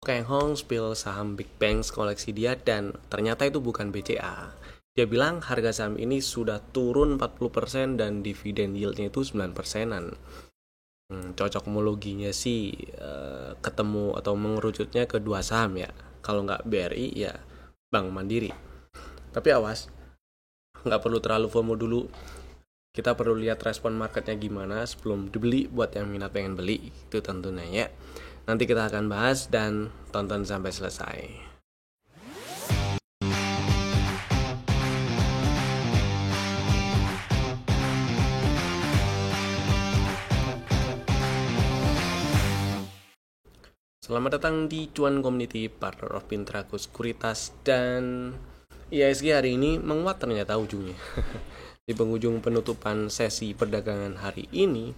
Kang Hong spill saham Big Banks koleksi dia dan ternyata itu bukan BCA. Dia bilang harga saham ini sudah turun 40% dan dividen yieldnya itu 9%-an. Cocok homologinya sih ketemu atau mengerucutnya ke dua saham ya. Kalau nggak BRI ya Bank Mandiri. Tapi awas, nggak perlu terlalu FOMO dulu. Kita perlu lihat respon marketnya gimana sebelum dibeli buat yang minat pengen beli. Itu tentunya ya. Nanti kita akan bahas dan tonton sampai selesai. Selamat datang di Cuan Community, partner of Pintraku Sekuritas, dan IHSG hari ini menguat ternyata ujungnya. Di penghujung penutupan sesi perdagangan hari ini,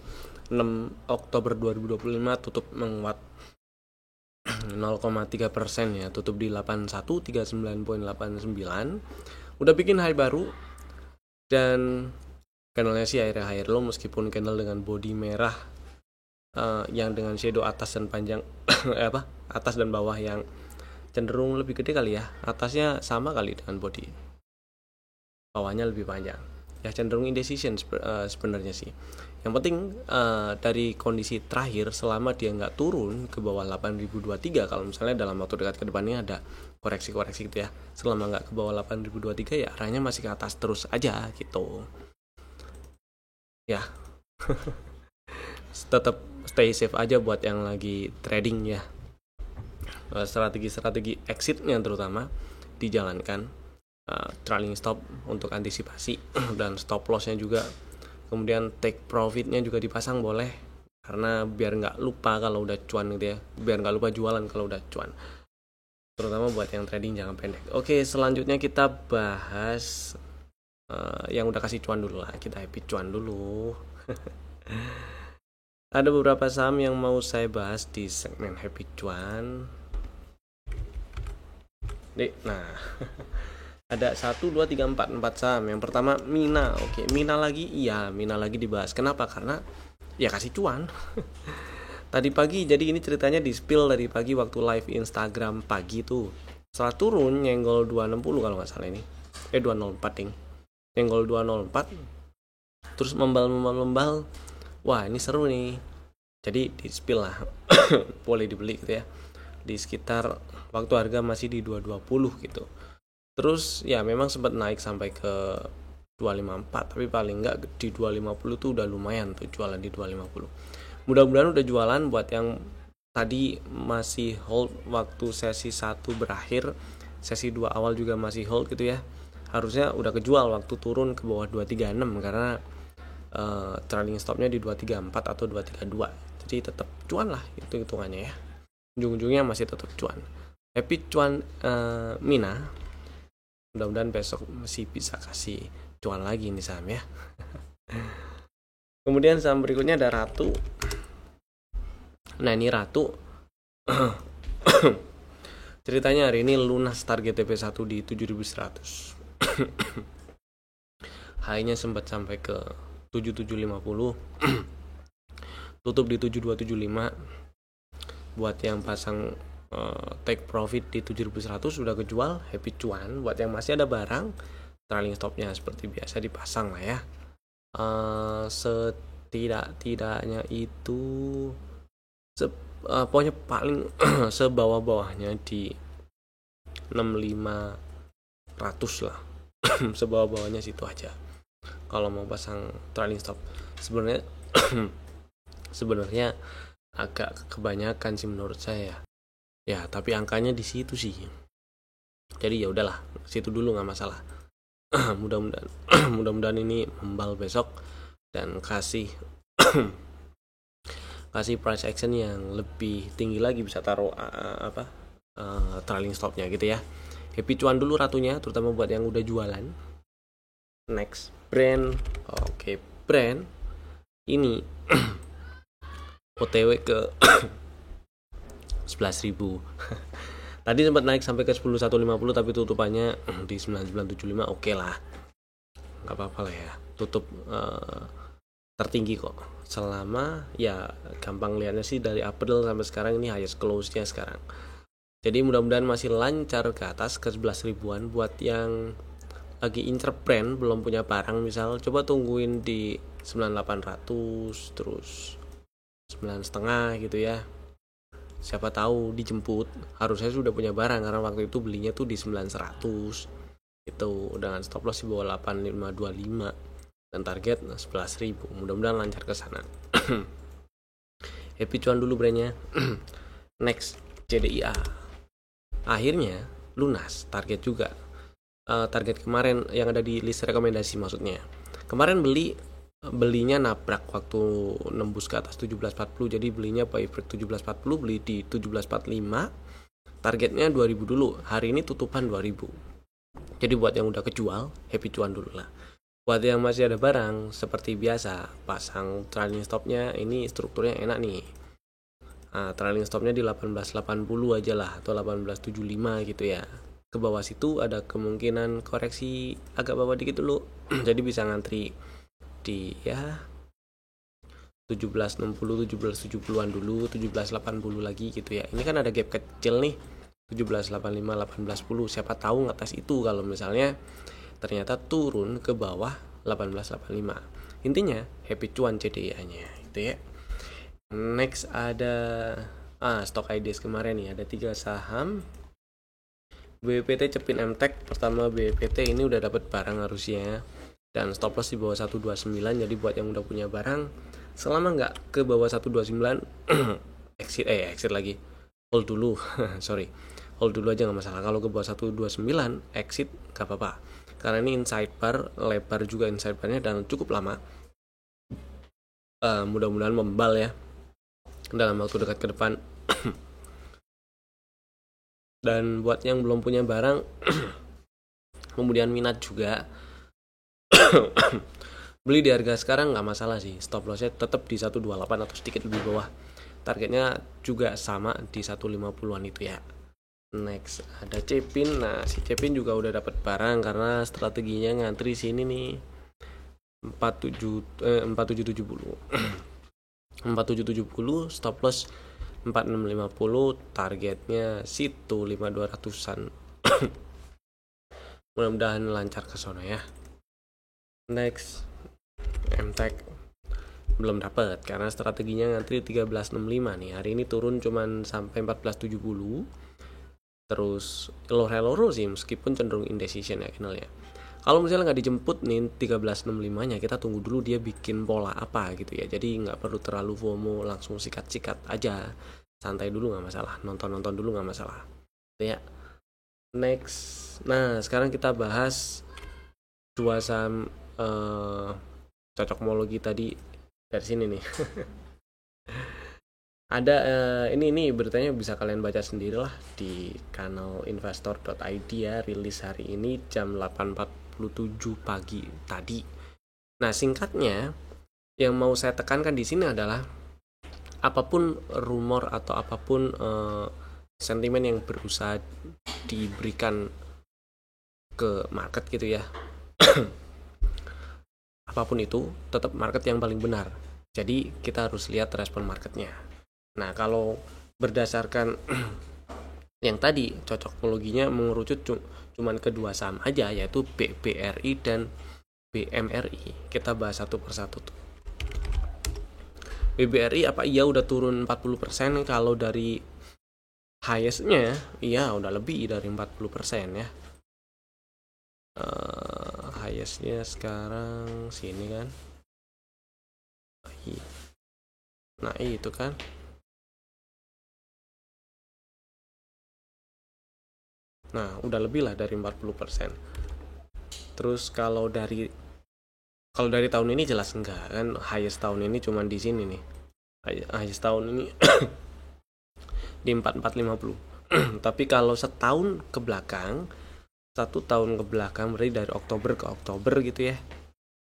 6 Oktober 2025 tutup menguat 0,3% ya, tutup di 8139.89. Udah bikin high baru dan candlenya sih akhirnya higher low meskipun candle dengan body merah yang dengan shadow atas dan panjang atas dan bawah yang cenderung lebih gede kali ya. Atasnya sama kali dengan body, bawahnya lebih panjang ya, cenderung indecision sebenarnya sih. Yang penting dari kondisi terakhir, selama dia nggak turun ke bawah 8023, kalau misalnya dalam waktu dekat ke depannya ada koreksi-koreksi gitu ya, selama nggak ke bawah 8023 ya arahnya masih ke atas terus aja gitu ya. Tetap stay safe aja buat yang lagi trading ya. Strategi-strategi exitnya terutama dijalankan, trailing stop untuk antisipasi dan stop lossnya juga, kemudian take profitnya juga dipasang boleh, karena biar nggak lupa kalau udah cuan gitu ya, biar nggak lupa jualan kalau udah cuan, terutama buat yang trading jangka pendek. Oke, selanjutnya kita bahas yang udah kasih cuan dulu lah, kita happy cuan dulu. Ada beberapa saham yang mau saya bahas di segmen happy cuan. Nah, ada 1, 2, 3, 4 saham. Yang pertama Mina. Oke, Mina lagi. Iya, Mina lagi dibahas. Kenapa? Karena ya kasih cuan. Tadi pagi, jadi ini ceritanya di spill tadi pagi waktu live Instagram pagi tuh. Setelah turun nyenggol 260 kalau nggak salah ini. 204 ding. Nyenggol 204. Terus membal. Wah, ini seru nih. Jadi di spill lah. Boleh dibeli gitu ya. Di sekitar waktu harga masih di 220 gitu. Terus ya memang sempat naik sampai ke 254, tapi paling enggak di 250 tuh udah lumayan tuh jualan di 250. Mudah-mudahan udah jualan buat yang tadi masih hold waktu sesi 1 berakhir, sesi 2 awal juga masih hold gitu ya. Harusnya udah kejual waktu turun ke bawah 236 karena trailing stopnya di 234 atau 232. Jadi tetap cuan lah itu hitungannya ya. Ujung-ujungnya masih tetap cuan. Happy cuan Mina. Mudah-mudahan besok masih bisa kasih cuan lagi nih saham ya. Kemudian saham berikutnya ada Ratu. Nah ini Ratu ceritanya hari ini lunas target TP1 di 7100. High-nya sempat sampai ke 7750. Tutup di 7275. Buat yang pasang take profit di 7100 sudah kejual, happy cuan. Buat yang masih ada barang, trailing stopnya seperti biasa dipasang lah ya. Setidak-tidaknya itu pokoknya paling sebawah-bawahnya di 6500 lah. Sebawah-bawahnya situ aja kalau mau pasang trailing stop. Sebenarnya agak kebanyakan sih menurut saya ya, tapi angkanya di situ sih, jadi ya udahlah, situ dulu nggak masalah. mudah-mudahan ini membal besok dan kasih price action yang lebih tinggi lagi, bisa taruh trailing stopnya gitu ya. Happy cuan dulu Ratunya, terutama buat yang udah jualan. Next brand. Oke, brand ini OTW ke 11.000. Tadi sempat naik sampai ke 10.150 tapi tutupannya di 9.975. Oke lah, nggak apa-apa lah ya, tutup tertinggi kok. Selama ya gampang lihatnya sih dari April sampai sekarang ini highest close-nya sekarang. Jadi mudah-mudahan masih lancar ke atas ke 11 ribuan. Buat yang lagi incer brand belum punya barang misal, coba tungguin di 9800 terus 9,5 gitu ya. Siapa tahu dijemput. Harusnya sudah punya barang karena waktu itu belinya tuh di 9100 itu dengan stop loss di bawah 8525 dan target 11.000. Mudah-mudahan lancar ke sana. Happy cuan dulu brandnya. Next, CDIA. Akhirnya lunas target juga. Target kemarin yang ada di list rekomendasi maksudnya. Kemarin belinya nabrak waktu nembus ke atas 17.40, jadi belinya buy break 17.40, beli di 17.45. Targetnya 2000 dulu. Hari ini tutupan 2000. Jadi buat yang udah kejual, happy cuan dulu lah. Buat yang masih ada barang, seperti biasa, pasang trailing stopnya. Ini strukturnya enak nih. Trailing stopnya di 1880 aja lah, atau 1875 gitu ya. Ke bawah situ ada kemungkinan koreksi agak bawah dikit dulu. Jadi bisa ngantri di ya 1760, 1770-an dulu, 1780 lagi gitu ya. Ini kan ada gap kecil nih, 1785, 1810. Siapa tahu ngetes itu kalau misalnya ternyata turun ke bawah 1885. Intinya happy cuan CDI-nya itu ya. Next ada stock ideas kemarin nih, ada 3 saham. BPT Cepin MTech. Pertama BPT ini udah dapat barang harusnya dan stop loss di bawah 129. Jadi buat yang udah punya barang, selama nggak ke bawah 129 exit lagi, hold dulu. Sorry, hold dulu aja nggak masalah. Kalau ke bawah 129 exit nggak apa-apa, karena ini inside bar, lebar juga inside barnya dan cukup lama. Mudah-mudahan membal ya dalam waktu dekat ke depan. Dan buat yang belum punya barang kemudian minat juga, beli di harga sekarang nggak masalah sih. Stop lossnya tetap di 128 atau sedikit lebih bawah. Targetnya juga sama di 150-an itu ya. Next ada Cepin. Nah si Cepin juga udah dapat barang karena strateginya ngantri sini nih 4770. 4770 stop loss 4650, targetnya situ 5200-an. Mudah-mudahan lancar ke sana ya. Next MTech belum dapat karena strateginya ngantri 1365 nih. Hari ini turun cuman sampai 1470. Terus loro sih meskipun cenderung indecision ya kenalnya. Kalau misalnya nggak dijemput nih 1365-nya, kita tunggu dulu dia bikin pola apa gitu ya. Jadi nggak perlu terlalu FOMO, langsung sikat-sikat aja. Santai dulu nggak masalah, nonton dulu nggak masalah. Ya. Next, nah sekarang kita bahas 2 saham cocokmologi tadi dari sini nih. Ada ini beritanya bisa kalian baca sendiri lah di kanal investor.id ya, rilis hari ini jam 8.47 pagi tadi. Nah singkatnya yang mau saya tekankan di sini adalah apapun rumor atau apapun sentimen yang berusaha diberikan ke market gitu ya, apapun itu tetap market yang paling benar. Jadi kita harus lihat respon marketnya. Nah kalau berdasarkan yang tadi cocokologinya mengerucut cuman kedua saham aja, yaitu BBRI dan BMRI. Kita bahas satu persatu tuh. BBRI apa iya udah turun 40%? Kalau dari highest-nya iya udah lebih dari 40% ya. Highest-nya sekarang sini kan. Nah itu kan. Nah udah lebih lah dari 40%. Terus kalau dari tahun ini jelas enggak kan, highest tahun ini cuma di sini nih. Highest tahun ini di 4450. Tapi kalau setahun ke belakang, 1 tahun ke belakang, berarti dari Oktober ke Oktober gitu ya.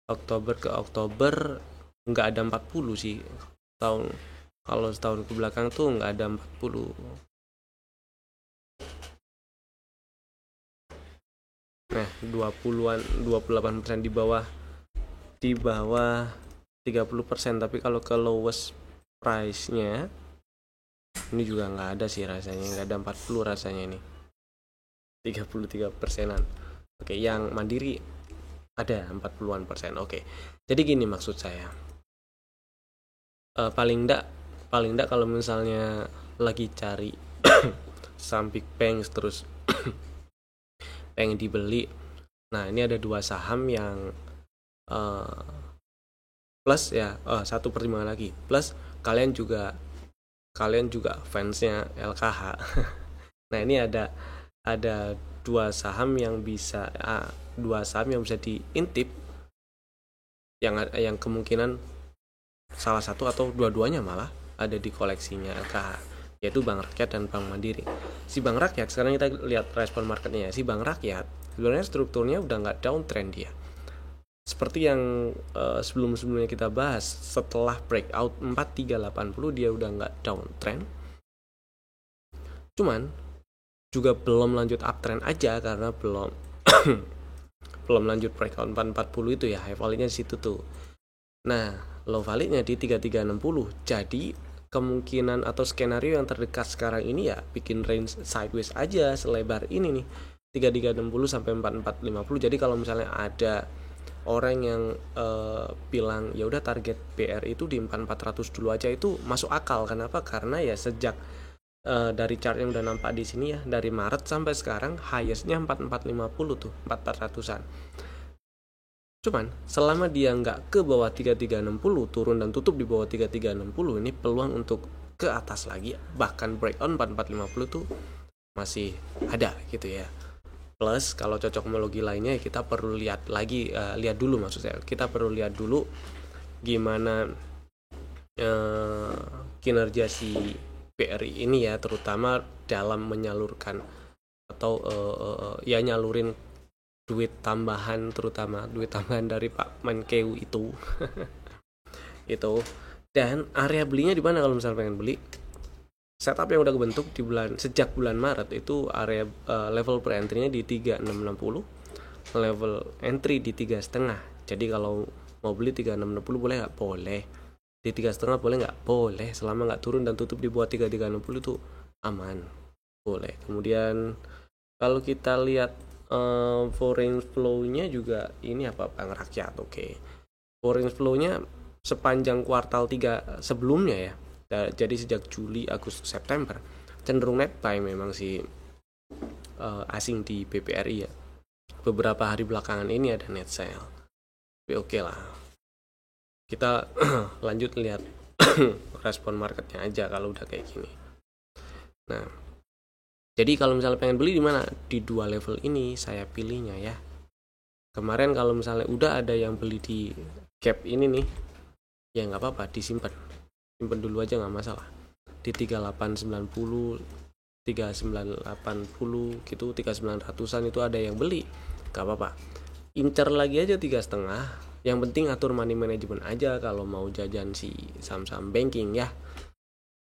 Oktober ke Oktober enggak ada 40 sih. Kalau setahun ke belakang tuh enggak ada 40. Nah, 28% di bawah 30%. Tapi kalau ke lowest price-nya Ini juga nggak ada sih rasanya, nggak ada 40 rasanya ini. 33%-an. Oke, yang mandiri ada 40-an persen. Oke. Jadi gini maksud saya. Paling enggak kalau misalnya lagi cari saham Big Banks terus pengen dibeli. Nah, ini ada dua saham yang uh, plus ya, satu pertimbangan lagi. Plus kalian juga fansnya LKH. Nah, ini ada dua saham yang bisa diintip yang kemungkinan salah satu atau dua-duanya malah ada di koleksinya LKH, yaitu Bank Rakyat dan Bank Mandiri. Si Bank Rakyat, sekarang kita lihat respon marketnya ya. Si Bank Rakyat sebenarnya strukturnya udah nggak downtrend dia. Seperti yang sebelum-sebelumnya kita bahas, setelah breakout 4380 dia udah nggak downtrend. Cuman juga belum lanjut uptrend aja karena belum belum lanjut breakout 440 itu ya, high value-nya di situ tuh. Nah, low value-nya di 3360. Jadi kemungkinan atau skenario yang terdekat sekarang ini ya bikin range sideways aja selebar ini nih, 3360 sampai 4450. Jadi kalau misalnya ada orang yang bilang ya udah target BR itu di 4400 dulu aja, itu masuk akal. Kenapa? Karena ya sejak dari chart yang udah nampak di sini ya, dari Maret sampai sekarang highest-nya 4450 tuh, 4400-an. Cuman selama dia nggak ke bawah 3360, turun dan tutup di bawah 3360, ini peluang untuk ke atas lagi, bahkan breakout 4450 tuh masih ada gitu ya. Plus kalau cocok homologi lainnya kita perlu lihat lagi, lihat dulu maksud saya, kita perlu lihat dulu gimana kinerja si BRI ini ya, terutama dalam menyalurkan atau ya nyalurin duit tambahan, terutama duit tambahan dari Pak Menkeu itu. Itu. Dan area belinya di mana kalau misalnya pengen beli? Setup yang udah kebentuk di sejak bulan Maret itu area level per entry-nya di 3660, level entry di 3,5. Jadi kalau mau beli 3660 boleh nggak? Boleh. Di 3,5 boleh nggak? Boleh. Selama nggak turun dan tutup di bawah 3360 itu aman, boleh. Kemudian kalau kita lihat foreign flow-nya juga ini apa, Bank Rakyat. Oke. Foreign flow-nya sepanjang kuartal 3 sebelumnya ya. Jadi sejak Juli, Agustus, September cenderung net buy memang si asing di BPRI ya. Beberapa hari belakangan ini ada net sale. Tapi oke lah. Kita lanjut lihat respon marketnya aja kalau udah kayak gini. Nah, jadi kalau misalnya pengen beli di mana? Di dua level ini saya pilihnya ya. Kemarin kalau misalnya udah ada yang beli di gap ini nih, ya nggak apa-apa, disimpan. Simpan dulu aja nggak masalah. Di 3890, 3980 gitu, 3900-an itu ada yang beli, nggak apa-apa. Incer lagi aja 3,5. Yang penting atur money management aja kalau mau jajan si saham-saham banking ya.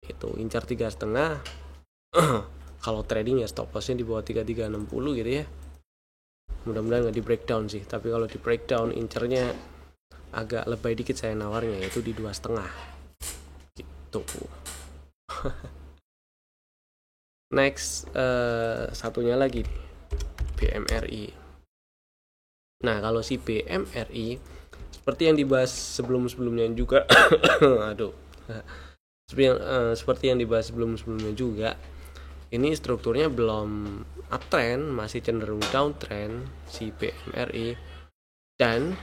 Itu incer 3,5. Kalau trading ya stop lossnya di bawah 3360 gitu ya. Mudah-mudahan nggak di breakdown sih. Tapi kalau di breakdown incernya agak lebay dikit saya nawarnya, yaitu di 2,5 gitu. Next, satunya lagi BMRI. Nah kalau si BMRI seperti yang dibahas sebelum-sebelumnya juga aduh, seperti yang dibahas sebelum-sebelumnya juga, ini strukturnya belum uptrend, masih cenderung downtrend si BMRI. Dan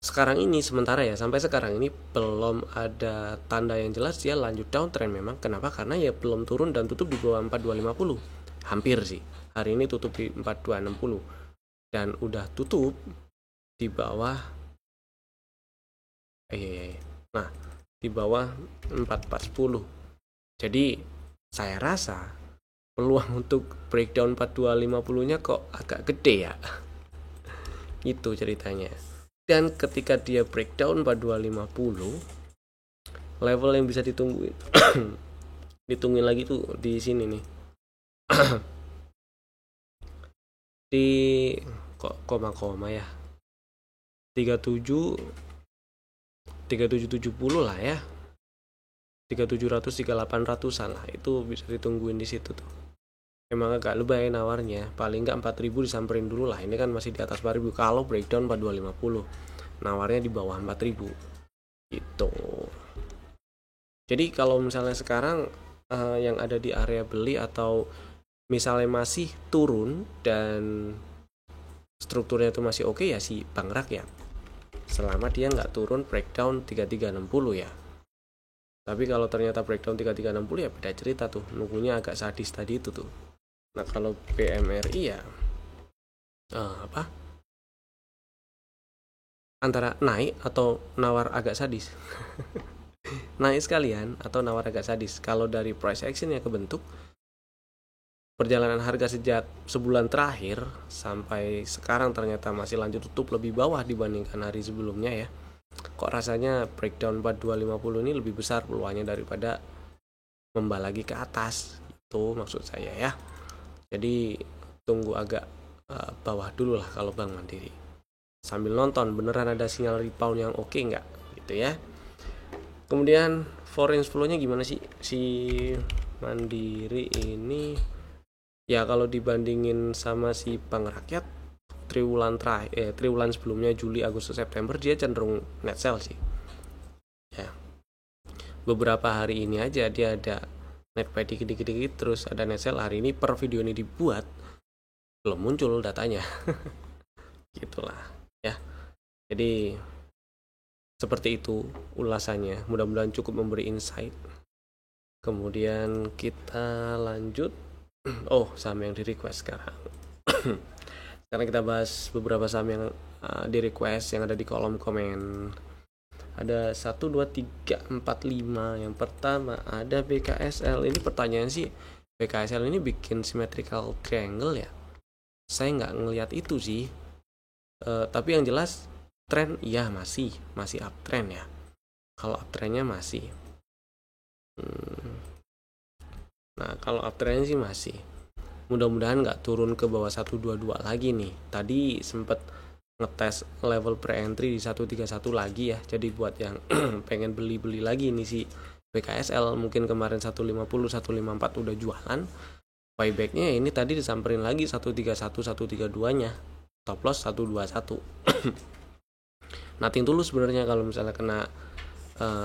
sekarang ini sementara ya, sampai sekarang ini belum ada tanda yang jelas dia lanjut downtrend memang. Kenapa? Karena ya belum turun dan tutup di bawah 4250. Hampir sih. Hari ini tutup di 4260 dan udah tutup di bawah nah, di bawah 4410. Jadi saya rasa peluang untuk breakdown 4250-nya kok agak gede ya. Itu ceritanya. Dan ketika dia breakdown 4250, level yang bisa ditungguin ditungguin lagi tuh di sini nih. Di koma ya. 3770 lah ya. 3700 3800-an lah, itu bisa ditungguin di situ tuh. Emang agak lebay nawarnya, paling nggak 4000 disamperin dulu lah. Ini kan masih di atas 4000. Kalau breakdown 4250, nawarnya di bawah 4000 gitu. Jadi kalau misalnya sekarang yang ada di area beli atau misalnya masih turun dan strukturnya itu masih oke, ya si Bang Rakyat, selama dia nggak turun breakdown 3360 ya. Tapi kalau ternyata breakdown 3360 ya beda cerita tuh, nunggunya agak sadis tadi itu tuh. Nah kalau PMRI ya antara naik atau nawar agak sadis. Naik sekalian atau nawar agak sadis. Kalau dari price action yang kebentuk, perjalanan harga sejak sebulan terakhir sampai sekarang ternyata masih lanjut tutup lebih bawah dibandingkan hari sebelumnya ya. Kok rasanya breakdown 4250 ini lebih besar peluangnya daripada membalik lagi ke atas, itu maksud saya ya. Jadi tunggu agak bawah dulu lah kalau Bank Mandiri, sambil nonton beneran ada sinyal rebound yang oke nggak gitu ya. Kemudian foreign flow-nya gimana sih si Mandiri ini? Ya kalau dibandingin sama si Bank Rakyat, triwulan sebelumnya Juli, Agustus, September dia cenderung net sell sih. Ya. Beberapa hari ini aja dia ada net buy dikit-dikit terus ada net sell. Hari ini per video ini dibuat belum muncul datanya. Gitulah ya. Jadi seperti itu ulasannya, mudah-mudahan cukup memberi insight. Kemudian kita lanjut. Saham yang di request sekarang. Sekarang kita bahas beberapa saham yang di request yang ada di kolom komen. Ada 1, 2, 3, 4, 5. Yang pertama ada BKSL. Ini pertanyaan sih, BKSL ini bikin symmetrical triangle ya? Saya nggak ngelihat itu sih. Tapi yang jelas tren ya masih uptrend ya. Kalau uptrendnya masih. Nah kalau uptrendnya sih masih. Mudah-mudahan nggak turun ke bawah 122 lagi nih. Tadi sempet ngetes level pre-entry di 131 lagi ya. Jadi buat yang pengen beli lagi nih si BKSL, mungkin kemarin 150 154 udah jualan, buybacknya ini tadi disamperin lagi 131 132 nya, top loss 121. Nothing tulus sebenarnya kalau misalnya kena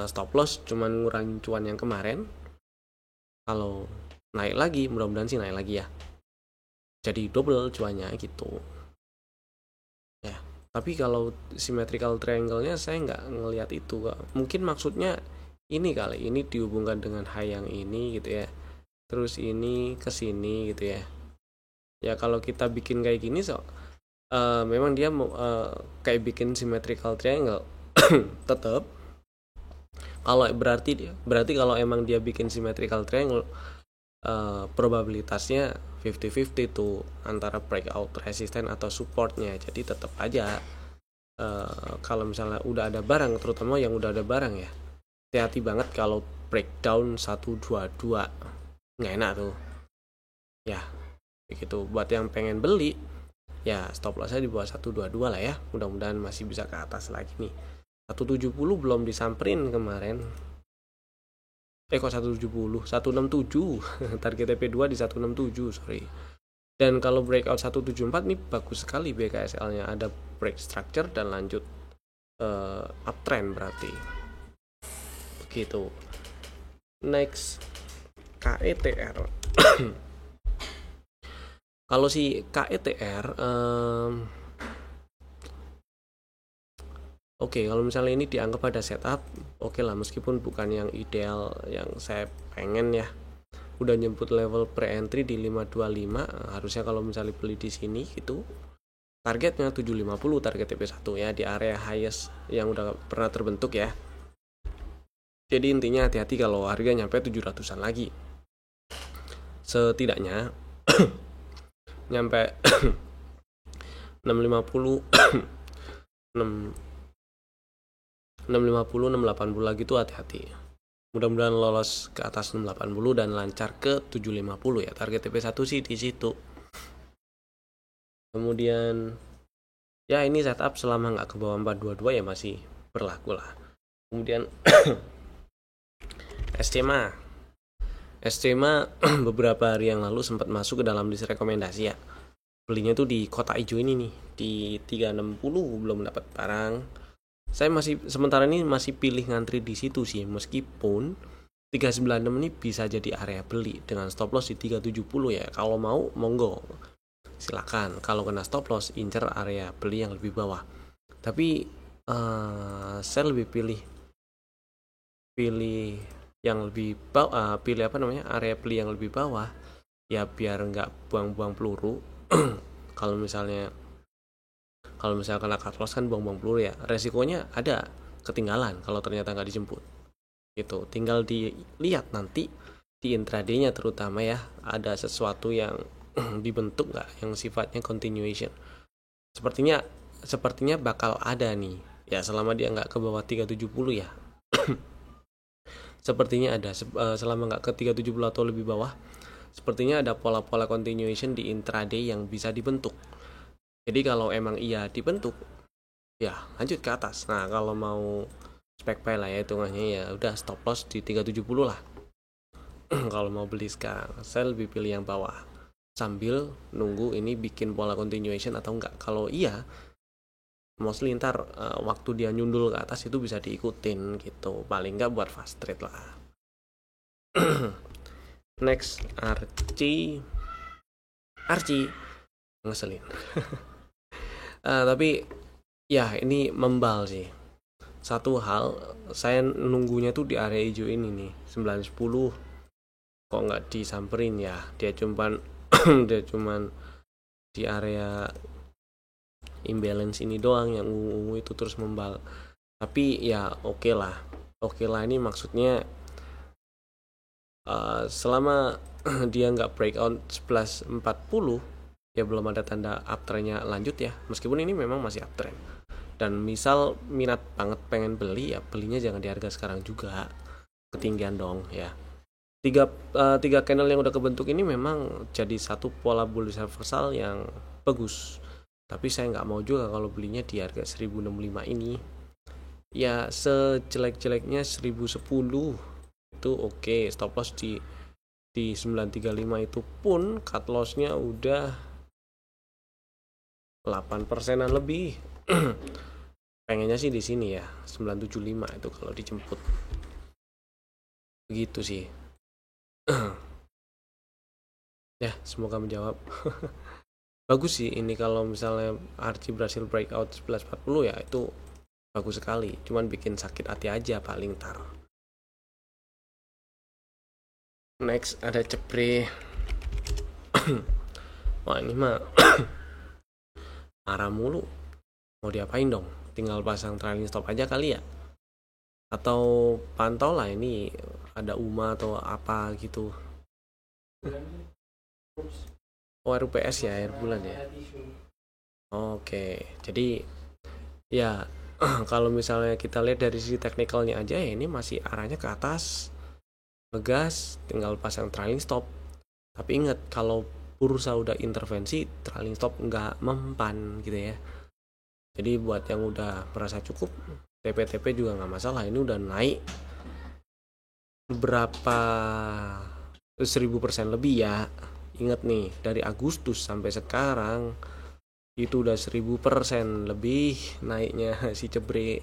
stop loss, cuman ngurangin cuan yang kemarin. Kalau naik lagi, mudah-mudahan sih naik lagi ya, jadi double cuannya gitu ya. Tapi kalau symmetrical triangle-nya saya nggak ngelihat itu. Mungkin maksudnya ini kali, ini dihubungkan dengan high yang ini gitu ya, terus ini ke sini gitu ya. Ya kalau kita bikin kayak gini memang dia mau kayak bikin symmetrical triangle. Tetap kalau berarti kalau emang dia bikin symmetrical triangle, probabilitasnya 50-50 tuh antara breakout resisten atau supportnya. Jadi tetap aja kalau misalnya udah ada barang, terutama yang udah ada barang ya, hati-hati banget kalau breakdown 122, nggak enak tuh ya. Begitu buat yang pengen beli ya, stop lossnya di bawah 122 lah ya. Mudah-mudahan masih bisa ke atas lagi nih. 170 belum disamperin kemarin. Kok 170? 167. Target TP2 di 167, sorry. Dan kalau breakout 174 nih bagus sekali BKSL-nya, ada break structure dan lanjut uptrend berarti. Begitu. Next, KETR. Kalau si KETR Oke, kalau misalnya ini dianggap ada setup, oke lah, meskipun bukan yang ideal yang saya pengen ya. Udah nyebut level pre-entry di 525, harusnya kalau misalnya beli di sini gitu. Targetnya 750, target TP1 ya, di area highest yang udah pernah terbentuk ya. Jadi intinya hati-hati kalau harga nyampe 700-an lagi. Setidaknya nyampe 650 680 lagi tuh hati-hati. Mudah-mudahan lolos ke atas 680 dan lancar ke 750 ya. Target TP1 sih di situ. Kemudian ya ini setup selama nggak ke bawah 422 ya masih berlaku lah. Kemudian SCMA beberapa hari yang lalu sempat masuk ke dalam list rekomendasi ya. Belinya tuh di kota hijau ini nih, di 360 belum dapat barang. Saya sementara ini masih pilih ngantri di situ sih, meskipun 396 ini bisa jadi area beli dengan stop loss di 370 ya. Kalau mau monggo silakan, kalau kena stop loss incer area beli yang lebih bawah. Tapi saya lebih pilih yang lebih bawah, area beli yang lebih bawah ya, biar nggak buang-buang peluru. kalau misalnya kena cut loss kan buang-buang peluru ya, resikonya ada ketinggalan kalau ternyata nggak dijemput gitu. Tinggal dilihat nanti di intraday-nya terutama ya, ada sesuatu yang dibentuk nggak yang sifatnya continuation. Sepertinya bakal ada nih ya, selama dia nggak ke bawah 370 ya. Sepertinya ada, selama nggak ke 370 atau lebih bawah, sepertinya ada pola-pola continuation di intraday yang bisa dibentuk. Jadi kalau emang iya dibentuk ya lanjut ke atas. Nah kalau mau spek buy lah ya hitungannya, ya udah stop loss di 370 lah. Kalau mau beli sekarang saya lebih pilih yang bawah sambil nunggu ini bikin pola continuation atau enggak. Kalau iya mostly ntar waktu dia nyundul ke atas itu bisa diikutin gitu, paling enggak buat fast trade lah. Next, Archie ngeselin. Tapi ya ini membal sih. Satu hal, saya nunggunya tuh di area hijau ini nih, 910. Kok nggak disamperin ya? Dia cuman di area imbalance ini doang yang ungu itu terus membal. Tapi ya oke lah ini maksudnya selama dia nggak breakout 1140 ya belum ada tanda uptrendnya lanjut ya, meskipun ini memang masih uptrend. Dan misal minat banget pengen beli ya belinya jangan di harga sekarang juga, ketinggian dong ya. Tiga candle yang udah kebentuk ini memang jadi satu pola bullish reversal yang bagus, tapi saya nggak mau juga kalau belinya di harga 1065 ini. Ya sejelek-jeleknya 1010 itu oke. Stop loss di 935 itu pun cut lossnya udah 8%-an lebih. Pengennya sih di sini ya 975 itu kalau dijemput. Begitu sih. Ya semoga menjawab. Bagus sih ini kalau misalnya Archie berhasil breakout 1140 ya, itu bagus sekali. Cuman bikin sakit hati aja paling tar. Next ada Cepre. Wah ini mah marah mulu. Mau diapain dong? Tinggal pasang trailing stop aja kali ya. Atau pantau lah ini ada UMA atau apa gitu. Oh RUPS ya, air bulan ya. Oke, jadi ya kalau misalnya kita lihat dari sisi teknikalnya aja ya, ini masih arahnya ke atas, ngegas, tinggal pasang trailing stop. Tapi ingat kalau bursa udah intervensi, trailing stop nggak mempan gitu ya. Jadi buat yang udah merasa cukup, TP juga nggak masalah. Ini udah naik berapa 1000% lebih ya. Ingat nih, dari Agustus sampai sekarang itu udah 1000% lebih naiknya si Cepre.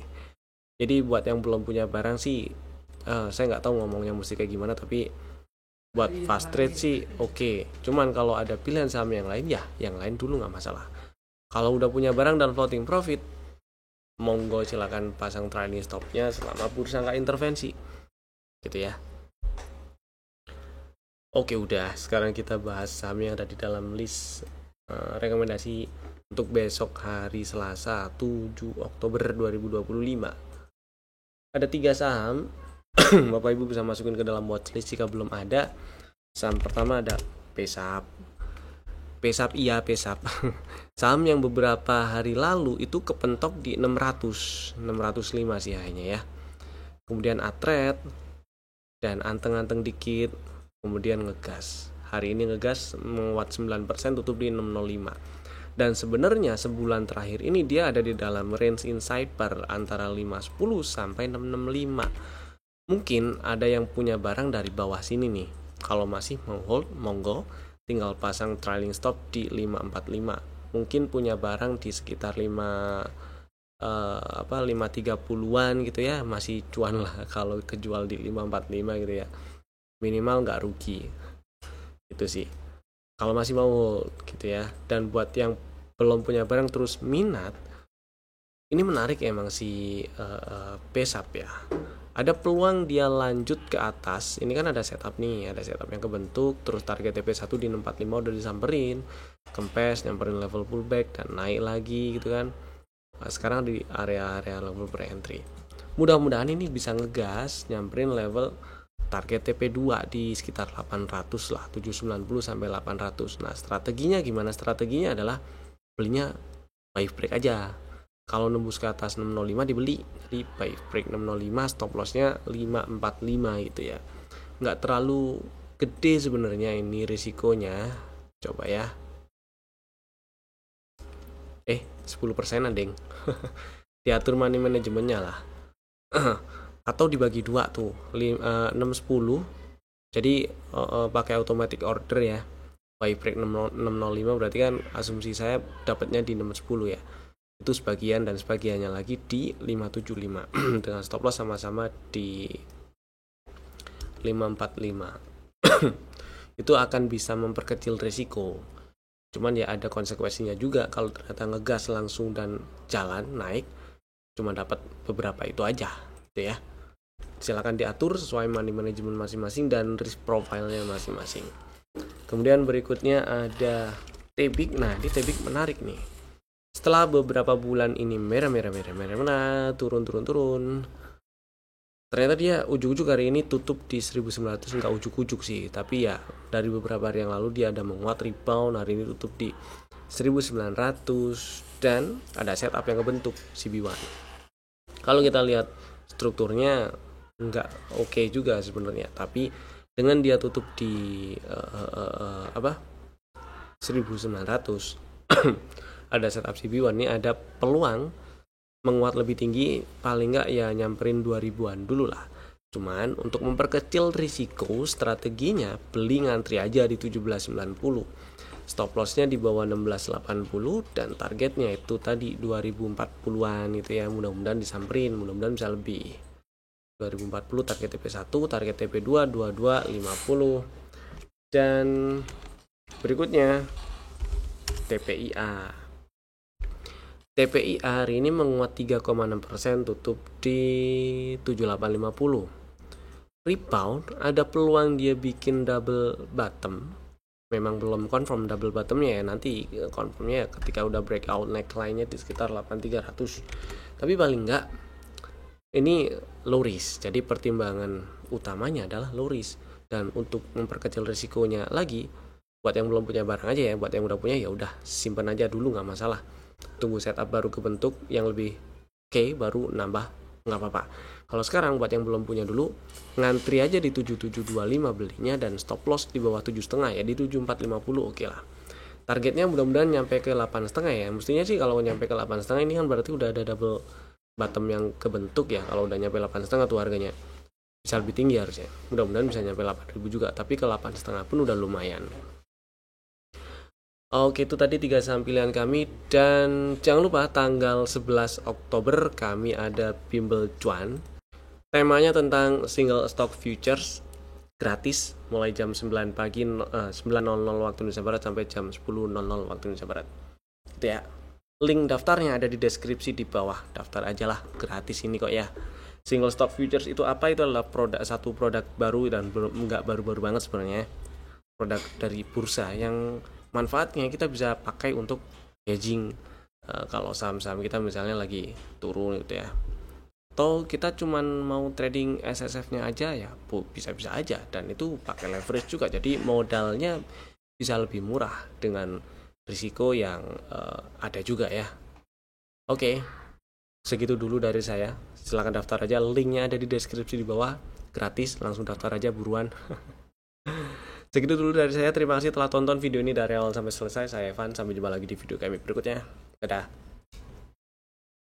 Jadi buat yang belum punya barang sih, saya nggak tahu ngomongnya mesti kayak gimana, tapi buat fast trade sih oke. Cuman kalau ada pilihan saham yang lain ya, yang lain dulu nggak masalah. Kalau udah punya barang dan floating profit, monggo silakan pasang trailing stopnya selama bursa nggak intervensi, gitu ya. Oke udah, sekarang kita bahas saham yang ada di dalam list rekomendasi untuk besok hari Selasa 7 Oktober 2025. Ada 3 saham. Bapak Ibu bisa masukin ke dalam watchlist jika belum ada. Saham pertama ada Pesap. Saham yang beberapa hari lalu itu kepentok di 605 sih hanya ya. Kemudian Atret dan anteng-anteng dikit, kemudian ngegas. Hari ini ngegas menguat 9%, tutup di 605. Dan sebenarnya sebulan terakhir ini dia ada di dalam range inside bar antara 510 sampai 665. Mungkin ada yang punya barang dari bawah sini nih. Kalau masih mau hold, monggo tinggal pasang trailing stop di 545. Mungkin punya barang di sekitar 530-an gitu ya, masih cuan lah kalau kejual di 545 gitu ya. Minimal nggak rugi. Itu sih. Kalau masih mau hold gitu ya. Dan buat yang belum punya barang terus minat, ini menarik emang si PSAP ya. Ada peluang dia lanjut ke atas. Ini kan ada setup nih, ada setup yang kebentuk, terus target TP1 di 645 udah disamperin, kempes, nyamperin level pullback dan naik lagi gitu kan. Nah, sekarang di area-area level pre-entry. Mudah-mudahan ini bisa ngegas nyamperin level target TP2 di sekitar 800 lah, 790 sampai 800. Nah, strateginya gimana? Strateginya adalah belinya buy break aja. Kalau nembus ke atas 605 dibeli, jadi buy break 605, stop lossnya 545 gitu ya. Nggak terlalu gede sebenarnya ini risikonya. Coba ya. 10% deng. Diatur money manajemennya lah. Atau dibagi dua tuh, 610. Jadi pakai automatic order ya. Buy break 605 berarti kan asumsi saya dapatnya di 610 ya. Itu sebagian dan sebagiannya lagi di 575 dengan stop loss sama-sama di 545. Itu akan bisa memperkecil risiko. Cuman ya ada konsekuensinya juga kalau ternyata ngegas langsung dan jalan naik, cuma dapat beberapa itu aja gitu ya. Silakan diatur sesuai money management masing-masing dan risk profile-nya masing-masing. Kemudian berikutnya ada TBIG. Nah, di TBIG menarik nih. Setelah beberapa bulan ini merah, turun. Ternyata dia ujuk-ujuk hari ini tutup di 1900, nggak ujuk-ujuk sih. Tapi ya dari beberapa hari yang lalu dia ada menguat rebound, hari ini tutup di 1900 dan ada setup yang kebentuk CB1. Kalau kita lihat strukturnya nggak oke juga sebenarnya, tapi dengan dia tutup di 1900 ada setup CB1 nih, ada peluang menguat lebih tinggi, paling nggak ya nyamperin 2000-an dulu lah. Cuman untuk memperkecil risiko, strateginya beli ngantri aja di 1790. Stop lossnya di bawah 1680 dan targetnya itu tadi 2040-an gitu ya. Mudah-mudahan disamperin, mudah-mudahan bisa lebih. 2040 target TP1, target TP2 2250. Dan berikutnya TPIA. TPIA hari ini menguat 3,6%, tutup di 7850. Rebound, ada peluang dia bikin double bottom. Memang belum confirm double bottomnya ya, nanti confirmnya ketika udah breakout neckline-nya di sekitar 8300. Tapi paling enggak ini low risk, jadi pertimbangan utamanya adalah low risk. Dan untuk memperkecil risikonya lagi, buat yang belum punya barang aja ya, buat yang udah punya ya udah simpan aja dulu, nggak masalah. Tunggu setup baru kebentuk yang lebih baru nambah, nggak apa-apa. Kalau sekarang buat yang belum punya dulu, ngantri aja di 7725 belinya dan stop loss di bawah 7,5 ya, di 7450 oke lah. Targetnya mudah-mudahan nyampe ke 8,5 ya. Mestinya sih kalau nyampe ke 8,5 ini kan berarti udah ada double bottom yang kebentuk ya. Kalau udah nyampe 8,5 tuh harganya bisa lebih tinggi harusnya. Mudah-mudahan bisa nyampe 8.000 juga, tapi ke 8,5 pun udah lumayan. Oke, itu tadi 3 saham pilihan kami. Dan jangan lupa tanggal 11 Oktober kami ada bimbel cuan. Temanya tentang single stock futures gratis mulai jam 9 pagi 9.00 waktu Indonesia Barat sampai jam 10.00 waktu Indonesia Barat. Itu ya. Link daftarnya ada di deskripsi di bawah. Daftar aja lah, gratis ini kok ya. Single stock futures itu apa? Itu adalah satu produk baru dan nggak baru-baru banget sebenarnya. Produk dari bursa yang manfaatnya kita bisa pakai untuk hedging kalau saham-saham kita misalnya lagi turun gitu ya, atau kita cuman mau trading SSF-nya aja ya bisa-bisa aja, dan itu pakai leverage juga, jadi modalnya bisa lebih murah dengan risiko yang ada juga ya. Oke, segitu dulu dari saya. Silahkan daftar aja, linknya ada di deskripsi di bawah, gratis, langsung daftar aja buruan. Segitu dulu dari saya. Terima kasih telah tonton video ini dari awal sampai selesai. Saya Evan. Sampai jumpa lagi di video kami berikutnya. Dadah.